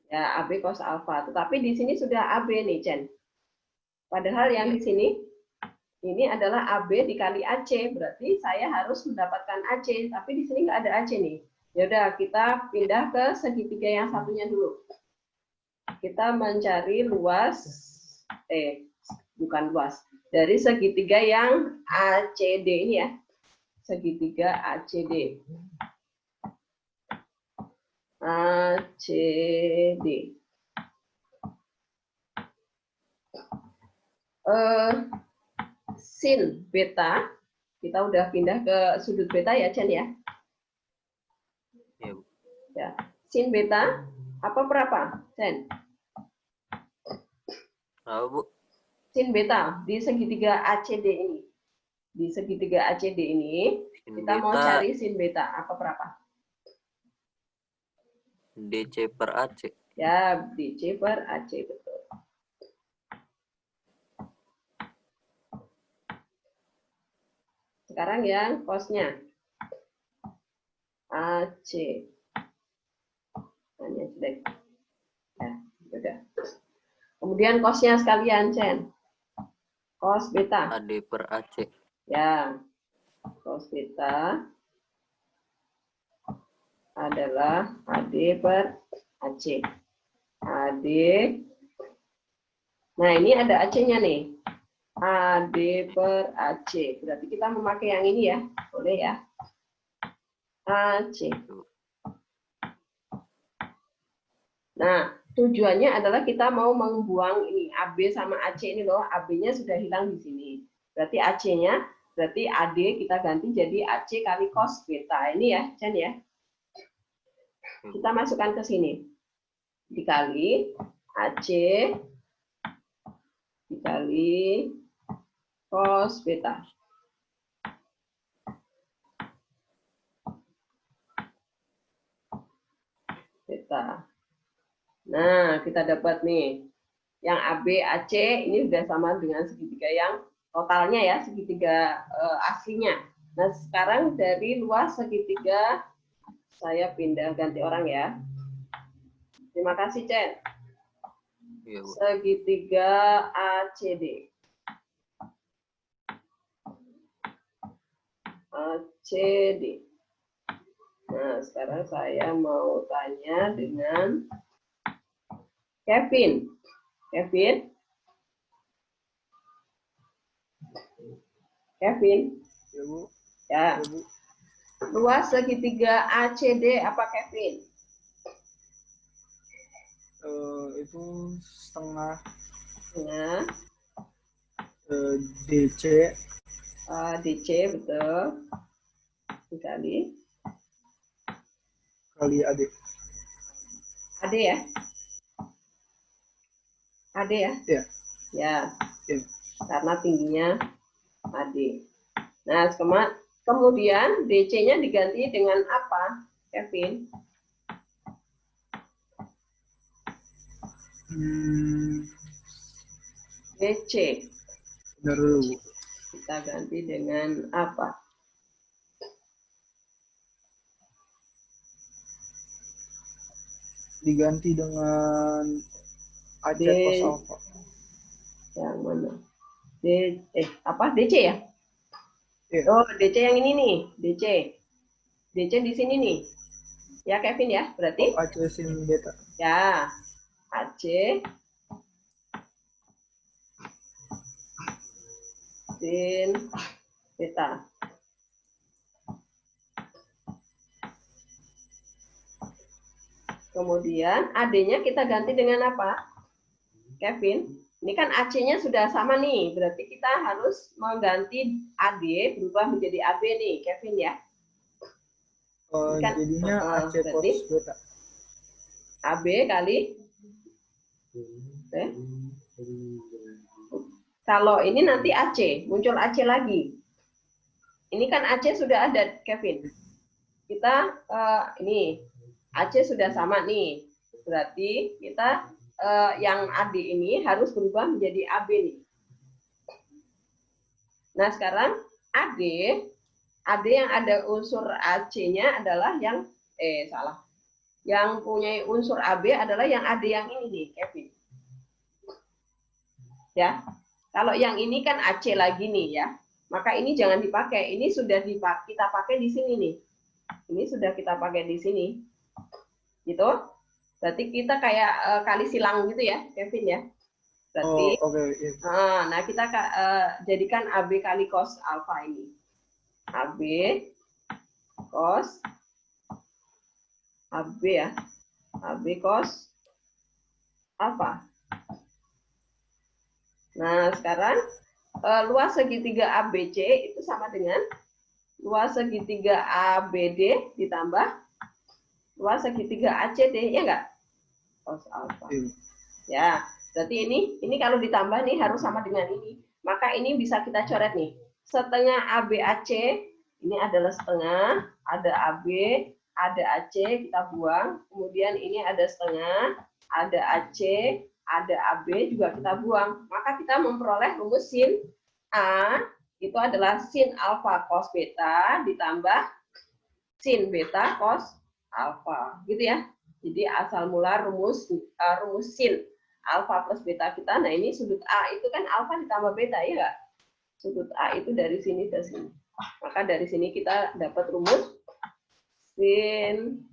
ya AB cos alfa. Tetapi di sini sudah AB nih, Chen. Padahal yang di sini ini adalah AB dikali AC. Berarti saya harus mendapatkan AC. Tapi di sini nggak ada AC nih. Yaudah, kita pindah ke segitiga yang satunya dulu. Kita mencari luas, bukan luas. Dari segitiga yang ACD ini ya. Segitiga ACD. ACD. Sin beta, kita udah pindah ke sudut beta ya, Chen ya? Ya, Bu. Ya. Sin beta, apa berapa, Chen? Apa, Bu? Sin beta di segitiga ACD ini. Di segitiga ACD ini, Sin kita mau beta cari sin beta, apa berapa? DC per AC. Ya, DC per AC, betul. Sekarang yang cosnya. AC. Hanya jelek. Ya, udah. Kemudian cosnya sekalian, Chen. Cos beta. AD per AC. Ya, cos beta adalah AD per AC. AD. Nah, ini ada AC-nya nih. AD per AC. Berarti kita memakai yang ini ya. Boleh ya. AC. Nah, tujuannya adalah kita mau membuang ini AB sama AC ini loh. AB-nya sudah hilang di sini. Berarti AC-nya, berarti AD kita ganti jadi AC kali cos beta. Ini ya, Chen ya. Kita masukkan ke sini. Dikali AC dikali cos beta. Beta. Nah, kita dapat nih. Yang AB, AC ini sudah sama dengan segitiga yang totalnya ya, segitiga aslinya. Nah, sekarang dari luas segitiga, saya pindah ganti orang ya. Terima kasih, Chen. Iya, Bu. Segitiga ACD. ACD. Nah, sekarang saya mau tanya dengan Kevin. Kevin? Kevin? Ya, Bu. Ya. Ya, Bu. Luas segitiga ACD apa, Kevin? Itu setengah Nah, DC DC betul. Dikali kali AD. AD ya? AD ya? Ya. Ya. Ya. Karena tingginya AD. Nah, kemudian DC-nya diganti dengan apa, Kevin? DC. Benar dulu, Bu. Kita ganti dengan apa? Diganti dengan AC D. cos alpha. Yang mana? Apa? DC ya? Iya. Oh, DC yang ini nih. DC. DC di sini nih. Ya, Kevin ya, berarti? AC sin beta. Ya. AC sin beta. Kemudian AD-nya kita ganti dengan apa? Kevin, ini kan AC-nya sudah sama nih, berarti kita harus mengganti AD berubah menjadi AB nih, Kevin ya. Kan, Jadinya AC berarti cos beta. AB kali kalau ini nanti AC, muncul AC lagi. Ini kan AC sudah ada, Kevin. Kita ini AC sudah sama nih. Berarti kita yang AD ini harus berubah menjadi AB nih. Nah, sekarang AD yang ada unsur AC-nya adalah yang Yang punya unsur AB adalah yang AD yang ini nih, Kevin. Ya. Kalau yang ini kan AC lagi nih ya. Maka ini jangan dipakai. Ini sudah kita pakai di sini nih. Ini sudah kita pakai di sini. Gitu. Berarti kita kayak kali silang gitu ya, Kevin ya. Berarti Okay. nah kita jadikan AB kali cos alfa ini. AB cos AB ya. AB cos alfa. Nah, sekarang luas segitiga ABC itu sama dengan luas segitiga ABD ditambah luas segitiga ACD, ya enggak? Cos alfa. Ya, berarti ini kalau ditambah nih harus sama dengan ini. Maka ini bisa kita coret nih. Setengah ABAC, ini adalah setengah, ada AB, ada AC, kita buang. Kemudian ini ada setengah, ada AC, ada AB juga kita buang. Maka kita memperoleh rumus sin A itu adalah sin alfa cos beta ditambah sin beta cos alfa, gitu ya. Jadi asal mula rumus sin alfa plus beta kita. Nah ini sudut A itu kan alfa ditambah beta, ya nggak? Sudut A itu dari sini ke sini. Maka dari sini kita dapat rumus sin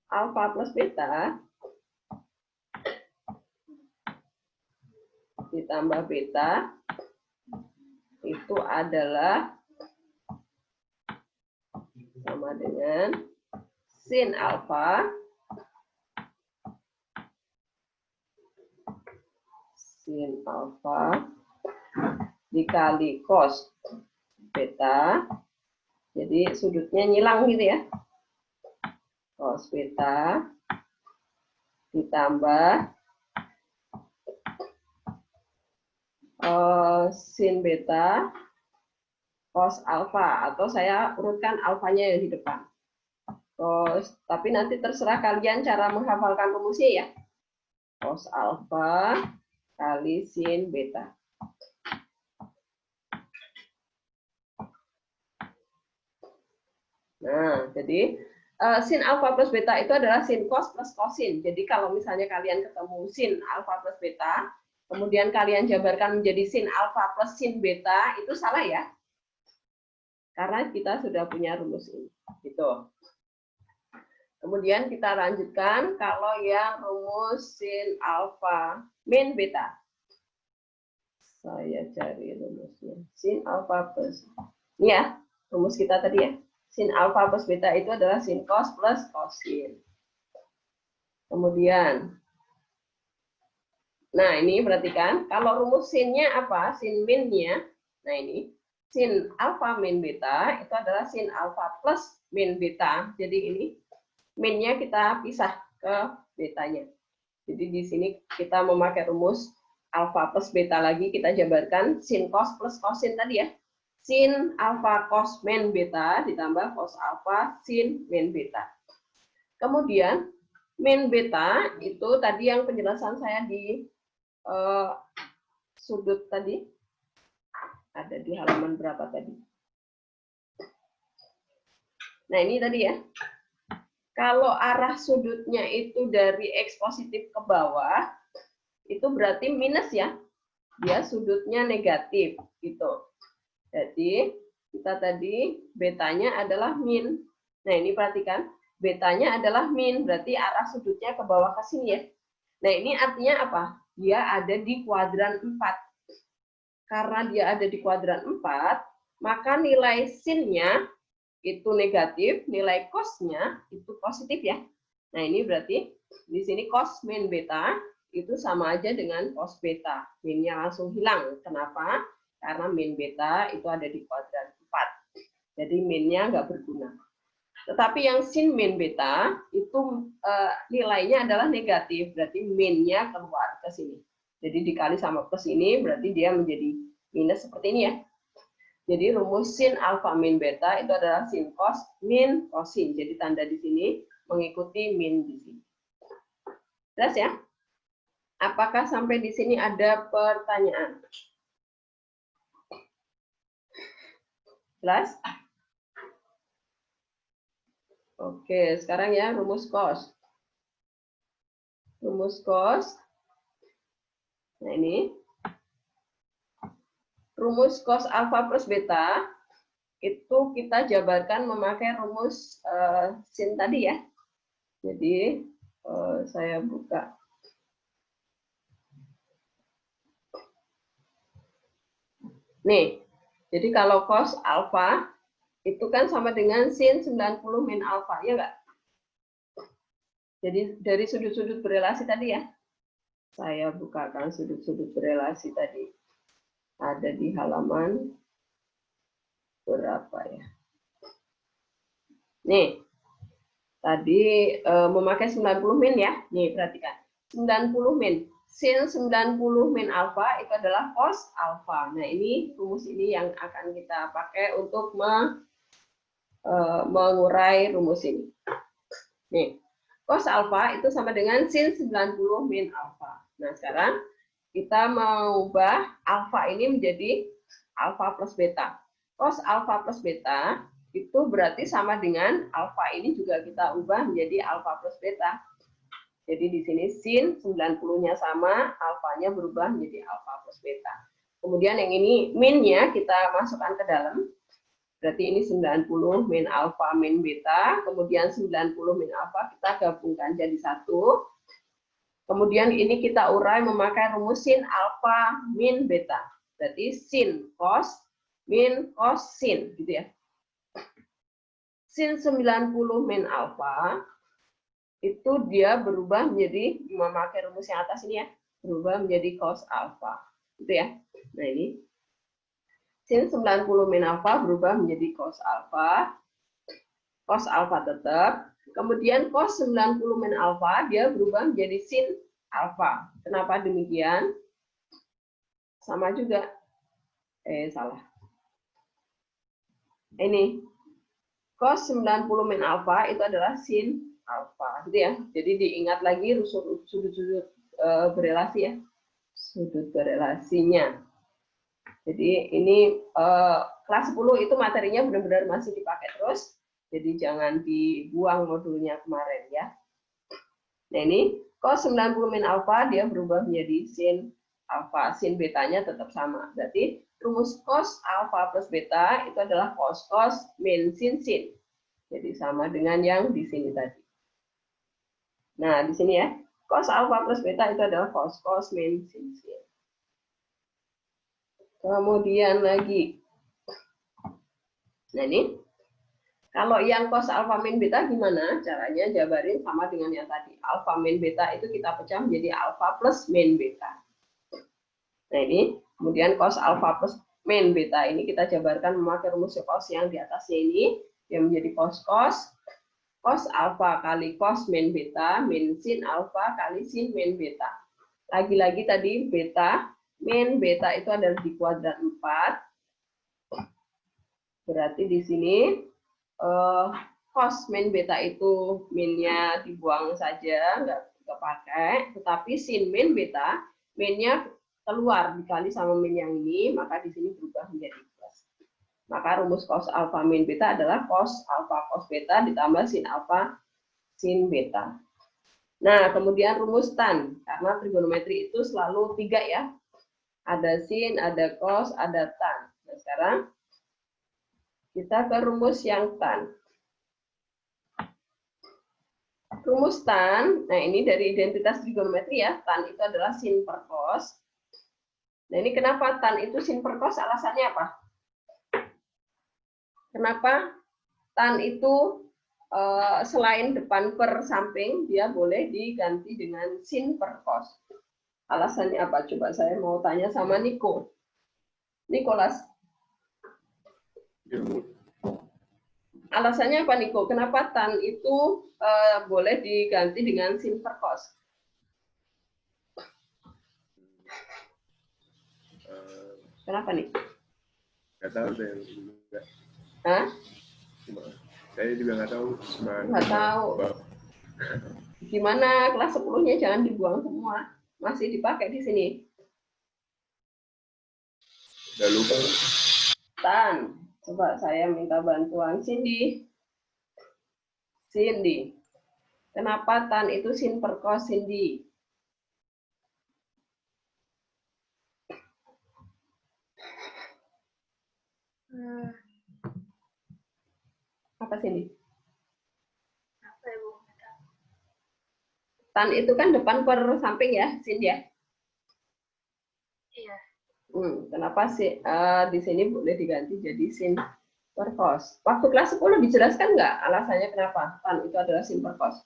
alfa plus beta ditambah beta itu adalah sama dengan sin alfa dikali cos beta. Jadi sudutnya nyilang gitu ya. Cos beta ditambah sin beta cos alfa, atau saya urutkan alfanya yang di depan. Cos, tapi nanti terserah kalian cara menghafalkan rumusnya ya. Cos alfa kali sin beta. Nah, jadi sin alfa plus beta itu adalah sin cos plus cosin. Jadi kalau misalnya kalian ketemu sin alfa plus beta, kemudian kalian jabarkan menjadi sin alfa plus sin beta, itu salah ya. Karena kita sudah punya rumus ini. Gitu. Kemudian kita lanjutkan kalau yang rumus sin alfa min beta. Saya cari rumusnya. Sin alfa plus. Ini ya, rumus kita tadi ya. Sin alfa plus beta itu adalah sin cos plus cosin. Kemudian, nah ini perhatikan, kalau rumus sinnya apa? Sin minnya, nah ini, sin alfa min beta itu adalah sin alfa plus min beta. Jadi ini minnya kita pisah ke betanya. Jadi di sini kita memakai rumus alfa plus beta lagi, kita jabarkan sin cos plus cosin tadi ya. Sin alfa cos min beta ditambah cos alfa sin min beta. Kemudian min beta itu tadi yang penjelasan saya di sudut tadi. Ada di halaman berapa tadi? Nah ini tadi ya. Kalau arah sudutnya itu dari X positif ke bawah, itu berarti minus ya. Dia sudutnya negatif gitu. Jadi kita tadi betanya adalah min. Nah ini perhatikan, betanya adalah min, berarti arah sudutnya ke bawah ke sini ya. Nah ini artinya apa? Dia ada di kuadran 4. Karena dia ada di kuadran 4, maka nilai sinnya itu negatif, nilai cosnya itu positif ya. Nah ini berarti di sini cos min beta itu sama aja dengan cos beta. Minnya langsung hilang. Kenapa? Karena min beta itu ada di kuadran 4. Jadi minnya nggak berguna. Tetapi yang sin min beta itu nilainya adalah negatif, berarti minnya keluar ke sini. Jadi dikali sama plus ini, berarti dia menjadi minus seperti ini ya. Jadi rumus sin alfa min beta itu adalah sin cos min cosin. Jadi tanda di sini mengikuti min di sini. Jelas ya? Apakah sampai di sini ada pertanyaan? Jelas? Oke, sekarang ya rumus cos. Rumus cos. Nah ini. Rumus cos alfa plus beta itu kita jabarkan memakai rumus sin tadi ya. Jadi saya buka. Nih, jadi kalau cos alfa itu kan sama dengan sin 90 min alfa, ya enggak? Jadi dari sudut-sudut berelasi tadi ya. Saya bukakan sudut-sudut berelasi tadi. Ada di halaman berapa ya? Nih, tadi memakai 90 min ya. Nih, perhatikan. 90 min. Sin 90 min alfa itu adalah cos alfa. Nah, ini rumus ini yang akan kita pakai untuk mengurai rumus ini. Nih, cos alfa itu sama dengan sin 90 min alfa. Nah, sekarang kita mengubah alfa ini menjadi alfa plus beta. Cos alfa plus beta itu berarti sama dengan alfa ini juga kita ubah menjadi alfa plus beta. Jadi di sini sin 90-nya sama, alfanya berubah menjadi alfa plus beta. Kemudian yang ini min-nya kita masukkan ke dalam. Berarti ini 90 min alfa min beta, kemudian 90 min alfa kita gabungkan jadi 1. Kemudian ini kita urai memakai rumus sin alfa min beta. Berarti sin cos min cos sin gitu ya. Sin 90 min alfa itu dia berubah menjadi, memakai rumus yang atas ini ya, berubah menjadi cos alfa gitu ya. Nah ini sin 90 min alfa berubah menjadi cos alfa tetap. Kemudian cos 90 min alfa dia berubah menjadi sin alfa. Kenapa demikian? Sama juga. Salah. Ini cos 90 min alfa itu adalah sin alfa, gitu ya. Jadi diingat lagi sudut-sudut berelasi ya. Sudut berelasinya. Jadi ini kelas 10 itu materinya benar-benar masih dipakai terus. Jadi jangan dibuang modulnya kemarin ya. Nah ini cos 90 min alfa dia berubah menjadi sin alfa. Sin betanya tetap sama. Berarti rumus cos alfa plus beta itu adalah cos min sin sin. Jadi sama dengan yang di sini tadi. Nah di sini ya. Cos alfa plus beta itu adalah cos min sin sin. Kemudian lagi, nah ini, kalau yang cos alfa min beta gimana? Caranya jabarin sama dengan yang tadi. Alfa min beta itu kita pecah menjadi alfa plus min beta. Nah ini, kemudian cos alfa plus min beta ini kita jabarkan memakai rumus cos yang di atasnya ini, yang menjadi cos alfa kali cos min beta, min sin alfa kali sin min beta. Lagi-lagi tadi beta, min beta itu adalah di kuadrat 4. Berarti di sini cos min beta itu minnya dibuang saja, nggak pakai. Tetapi sin min beta, minnya keluar dikali sama min yang ini, maka di sini berubah menjadi plus. Maka rumus cos alfa min beta adalah cos alfa cos beta ditambah sin alfa sin beta. Nah, kemudian rumus tan, karena trigonometri itu selalu 3 ya. Ada sin, ada cos, ada tan. Nah, sekarang kita ke rumus yang tan. Rumus tan, nah ini dari identitas trigonometri ya, tan itu adalah sin per cos. Nah ini kenapa tan itu sin per cos, alasannya apa? Kenapa tan itu selain depan per samping, dia boleh diganti dengan sin per cos. Alasannya apa? Coba saya mau tanya sama Niko. Nikolas. Alasannya apa, Niko? Kenapa tan itu boleh diganti dengan sin per cos? Kenapa nih? Nggak tahu saya juga. Hah? Saya juga nggak tahu. Nggak tahu. Gimana kelas 10-nya jangan dibuang semua. Masih dipakai di sini. Udah lupa. Tan. Coba saya minta bantuan Cindy. Cindy. Kenapa tan itu sin per cos, Cindy? Apa Cindy? Tan itu kan depan per samping ya, Cindy ya? Iya. Kenapa sih di sini boleh diganti jadi sin per cos? Waktu kelas 10 dijelaskan nggak alasannya kenapa tan itu adalah sin per cos?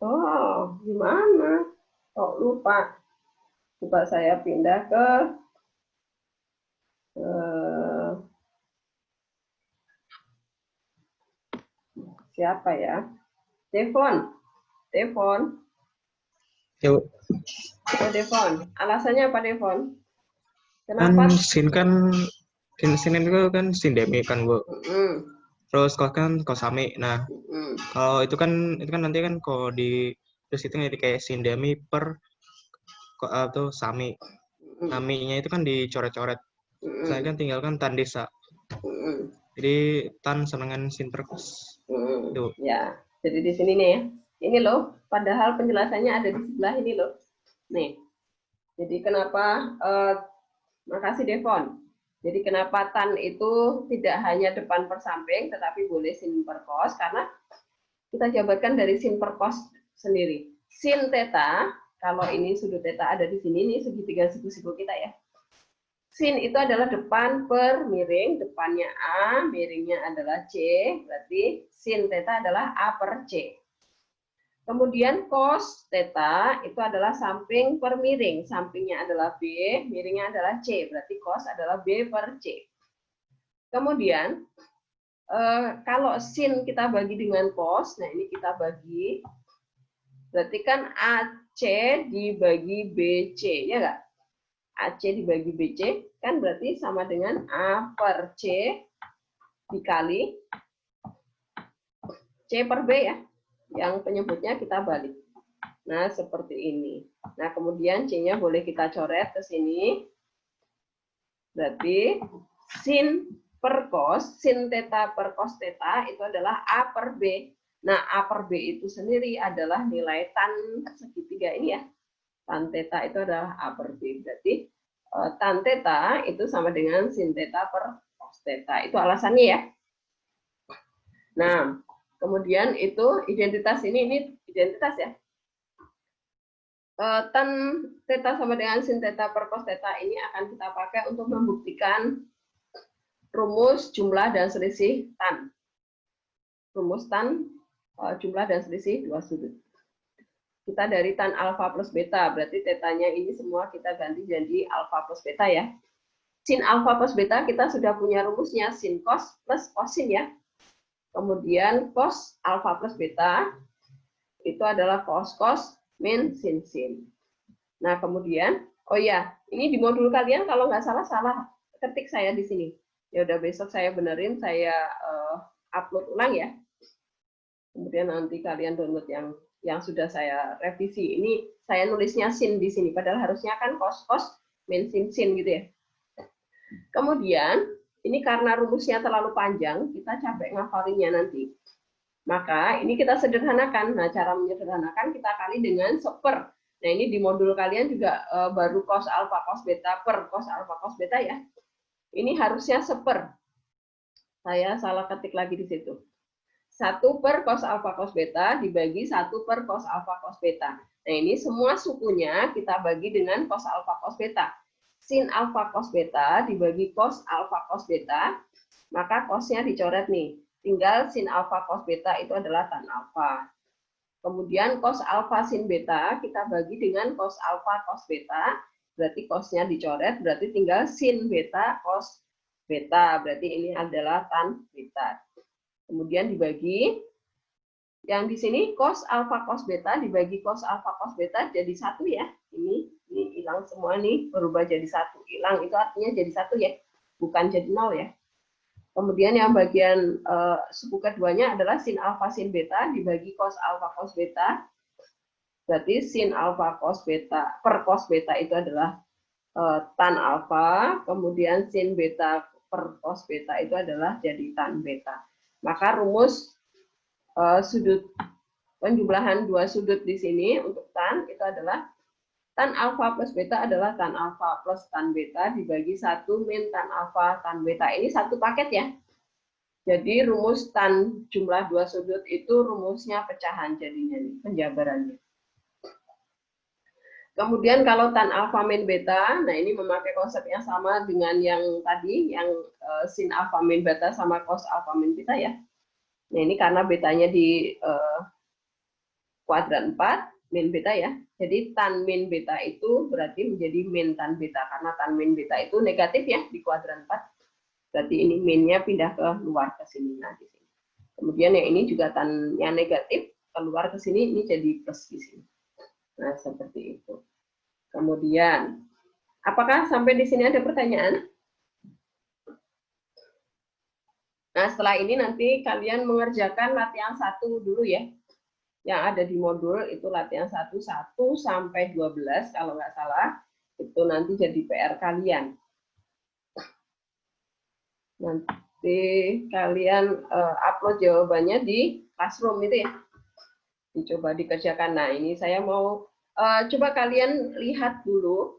Oh, gimana? Oh, lupa. Coba saya pindah ke siapa ya? Devon. Yuk. Oh, Devon. Alasannya apa, Devon? Kan Kenapa? sin itu kan sin demi kan, Bu. Terus cos kan cosami. Nah, kalau itu kan nanti kan kalau di terus itu jadi kayak sin demi per atau sami. Naminya itu kan dicoret-coret. Saya kan tinggalkan tan desa. Jadi tan sama dengan sin per kos. Tuh. Ya, jadi di sini nih ya. Ini loh, padahal penjelasannya ada di sebelah ini loh. Nih. Jadi kenapa makasih Devon. Jadi kenapa tan itu tidak hanya depan per samping tetapi boleh sin per kos karena kita jabarkan dari sin per kos sendiri. Sin theta, kalau ini sudut theta ada di sini, ini segitiga siku-siku kita ya. Sin itu adalah depan per miring, depannya A, miringnya adalah C, berarti sin theta adalah A per C. Kemudian cos theta itu adalah samping per miring, sampingnya adalah B, miringnya adalah C, berarti cos adalah B per C. Kemudian kalau sin kita bagi dengan cos, nah ini kita bagi, berarti kan AC dibagi BC, ya nggak? AC dibagi BC, kan berarti sama dengan A per C dikali C per B ya. Yang penyebutnya kita balik. Nah, seperti ini. Nah, kemudian C-nya boleh kita coret ke sini. Berarti sin per cos, sin theta per cos theta itu adalah A per B. Nah, A per B itu sendiri adalah nilai tan segitiga ini ya. Tan theta itu adalah A per B. Berarti tan theta itu sama dengan sin theta per cos theta. Itu alasannya ya. Nah, kemudian itu identitas ini identitas ya. Tan theta sama dengan sin theta per cos theta ini akan kita pakai untuk membuktikan rumus jumlah dan selisih tan. Rumus tan jumlah dan selisih dua sudut. Kita dari tan alfa plus beta, berarti tetanya ini semua kita ganti jadi alfa plus beta ya. Sin alfa plus beta kita sudah punya rumusnya, sin cos plus cosin ya. Kemudian cos alfa plus beta itu adalah cos min sin. Nah kemudian, oh ya, ini di modul kalian kalau nggak salah ketik saya di sini. Ya udah besok saya benerin, saya upload ulang ya. Kemudian nanti kalian download yang sudah saya revisi. Ini saya nulisnya sin di sini, padahal harusnya kan cos min sin gitu ya. Kemudian ini karena rumusnya terlalu panjang, kita capek ngafalinnya nanti. Maka ini kita sederhanakan. Nah, cara menyederhanakan kita kali dengan seper. Nah, ini di modul kalian juga baru cos alfa cos beta per cos alfa cos beta ya. Ini harusnya seper. Saya salah ketik lagi di situ. 1 per cos alfa cos beta dibagi 1 per cos alfa cos beta. Nah, ini semua sukunya kita bagi dengan cos alfa cos beta. Sin alfa cos beta dibagi cos alfa cos beta, maka cosnya dicoret nih. Tinggal sin alfa cos beta itu adalah tan alfa. Kemudian cos alfa sin beta kita bagi dengan cos alfa cos beta, berarti cosnya dicoret, berarti tinggal sin beta cos beta, berarti ini adalah tan beta. Kemudian dibagi, yang di sini cos alfa cos beta dibagi cos alfa cos beta jadi 1 ya. Ini hilang semua nih, berubah jadi 1. Hilang itu artinya jadi 1 ya, bukan jadi 0 ya. Kemudian yang bagian suku keduanya adalah sin alfa sin beta dibagi cos alfa cos beta. Berarti sin alfa cos beta per cos beta itu adalah tan alfa, kemudian sin beta per cos beta itu adalah jadi tan beta. Maka rumus sudut penjumlahan dua sudut di sini untuk tan itu adalah tan alfa plus beta adalah tan alfa plus tan beta dibagi 1 min tan alfa tan beta. Ini satu paket ya. Jadi rumus tan jumlah dua sudut itu rumusnya pecahan jadinya nih, penjabarannya. Kemudian kalau tan alfa min beta, nah ini memakai konsep yang sama dengan yang tadi, yang sin alfa min beta sama cos alfa min beta ya. Nah ini karena betanya di kuadran 4, min beta ya. Jadi tan min beta itu berarti menjadi min tan beta, karena tan min beta itu negatif ya di kuadran 4. Berarti ini minnya pindah ke luar ke sini. Nah, di sini. Kemudian yang ini juga tannya negatif, keluar ke sini, ini jadi plus di sini. Nah, seperti itu. Kemudian, apakah sampai di sini ada pertanyaan? Nah, setelah ini nanti kalian mengerjakan latihan 1 dulu ya. Yang ada di modul itu latihan 1 sampai 12 kalau nggak salah. Itu Itu nanti jadi PR kalian. Nanti kalian upload jawabannya di Classroom itu ya. Dicoba dikerjakan. Nah, ini saya mau coba kalian lihat dulu,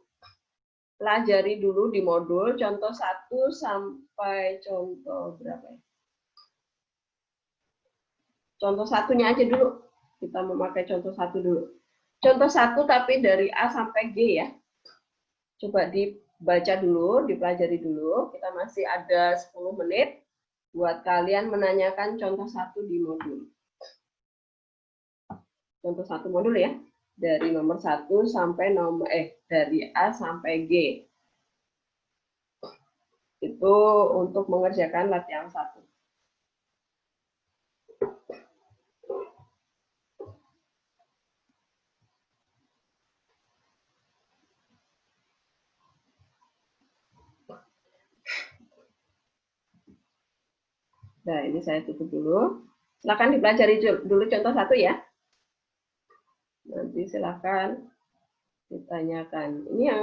pelajari dulu di modul contoh 1 sampai contoh berapa ya? Contoh satunya aja dulu. Kita memakai contoh 1 dulu. Contoh 1 tapi dari A sampai G ya. Coba dibaca dulu, dipelajari dulu. Kita masih ada 10 menit buat kalian menanyakan contoh 1 di modul. Contoh 1 modul ya. Dari nomor 1 sampai dari A sampai G. Itu untuk mengerjakan latihan 1. Nah, ini saya tutup dulu. Silakan dipelajari dulu contoh 1 ya. Nanti silakan ditanyakan. Ini yang